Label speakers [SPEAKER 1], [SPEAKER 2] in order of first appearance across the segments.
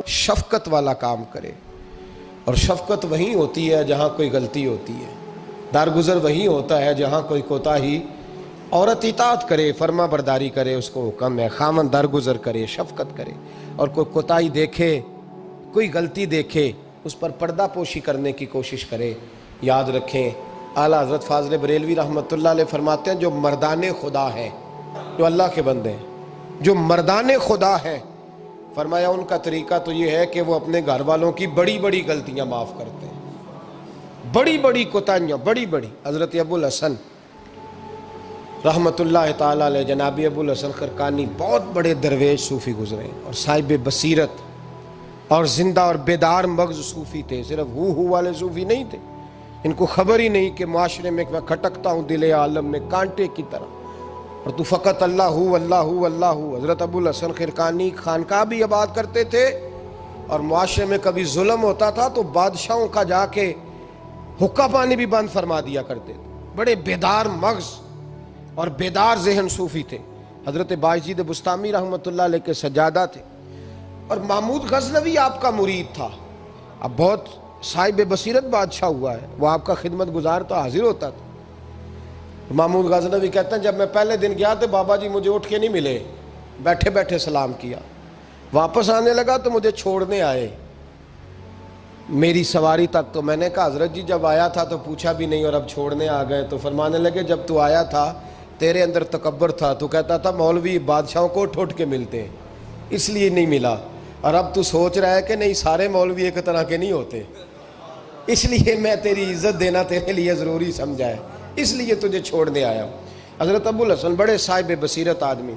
[SPEAKER 1] شفقت والا کام کرے، اور شفقت وہیں ہوتی ہے جہاں کوئی غلطی ہوتی ہے، درگزر وہیں ہوتا ہے جہاں کوئی کوتاہی۔ عورت اطاعت کرے، فرما برداری کرے، اس کو حکم ہے، خامن درگزر کرے، شفقت کرے، اور کوئی کوتاہی دیکھے، کوئی غلطی دیکھے، اس پر پردہ پوشی کرنے کی کوشش کرے۔ یاد رکھیں، اعلیٰ حضرت فاضل بریلوی رحمۃ اللہ علیہ فرماتے ہیں جو مردان خدا ہیں، جو اللہ کے بندے ہیں، جو مردان خدا ہیں، فرمایا ان کا طریقہ تو یہ ہے کہ وہ اپنے گھر والوں کی بڑی بڑی غلطیاں معاف کرتے ہیں، بڑی بڑی کوتاہیاں، بڑی بڑی۔ حضرت ابو الحسن رحمۃ اللہ تعالیٰ علیہ، جناب ابو الحسن خرقانی بہت بڑے درویش صوفی گزرے ہیں، اور صاحب بصیرت اور زندہ اور بیدار مغز صوفی تھے، صرف ہو والے صوفی نہیں تھے۔ ان کو خبر ہی نہیں کہ معاشرے میں میں کھٹکتا ہوں دل عالم میں کانٹے کی طرح، اور تو فقط اللہ ہو اللہ ہو اللہ ہو۔ حضرت ابو الحسن خرقانی خانقاہ بھی آباد کرتے تھے، اور معاشرے میں کبھی ظلم ہوتا تھا تو بادشاہوں کا جا کے حقہ پانی بھی بند فرما دیا کرتے تھے۔ بڑے بیدار مغز اور بیدار ذہن صوفی تھے۔ حضرت بایزید بسطامی رحمۃ اللہ علیہ کے سجادہ تھے، اور محمود غزنوی آپ کا مرید تھا۔ اب بہت صاحب بصیرت بادشاہ ہوا ہے، وہ آپ کا خدمت گزار تو حاضر ہوتا تھا۔ محمود غزنوی کہتے ہیں جب میں پہلے دن گیا تو بابا جی مجھے اٹھ کے نہیں ملے، بیٹھے بیٹھے سلام کیا، واپس آنے لگا تو مجھے چھوڑنے آئے میری سواری تک، تو میں نے کہا حضرت جی جب آیا تھا تو پوچھا بھی نہیں اور اب چھوڑنے آ گئے؟ تو فرمانے لگے جب تو آیا تھا تیرے اندر تکبر تھا، تو کہتا تھا مولوی بادشاہوں کو اٹھ کے ملتے ہیں اس لیے نہیں ملا، اور اب تو سوچ رہا ہے کہ نہیں سارے مولوی ایک طرح کے نہیں ہوتے، اس لیے میں تیری عزت دینا تیرے لیے ضروری سمجھا ہے، اس لیے تجھے چھوڑنے آیا ہوں۔ حضرت ابو الحسن بڑے صاحب بصیرت آدمی۔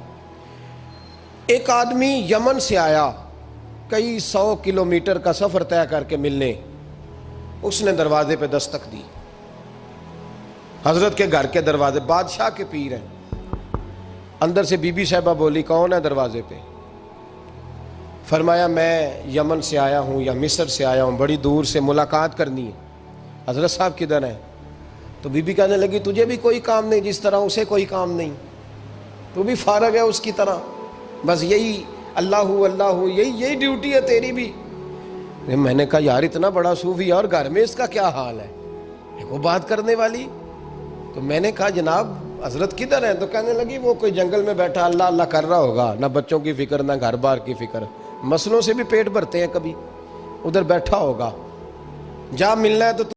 [SPEAKER 1] ایک آدمی یمن سے آیا، کئی 100 کلومیٹر کا سفر طے کر کے ملنے، اس نے دروازے پہ دستک دی، حضرت کے گھر کے دروازے، بادشاہ کے پیر ہیں۔ اندر سے بی بی صاحبہ بولی کون ہے دروازے پہ؟ فرمایا میں یمن سے آیا ہوں یا مصر سے آیا ہوں، بڑی دور سے ملاقات کرنی ہے۔ حضرت صاحب کدھر ہیں؟ تو بی بی کہنے لگی تجھے بھی کوئی کام نہیں جس طرح اسے کوئی کام نہیں، تو بھی فارغ ہے اس کی طرح، بس یہی اللہ اللہ یہی ڈیوٹی ہے تیری بھی۔ میں نے کہا یار اتنا بڑا صوفی اور گھر میں اس کا کیا حال ہے، وہ بات کرنے والی؟ تو میں نے کہا جناب حضرت کدھر ہیں؟ تو کہنے لگی وہ کوئی جنگل میں بیٹھا اللہ اللہ کر رہا ہوگا، نہ بچوں کی فکر نہ گھر بار کی فکر، مسئلوں سے بھی پیٹ بھرتے ہیں کبھی، ادھر بیٹھا ہوگا، جا ملنا ہے تو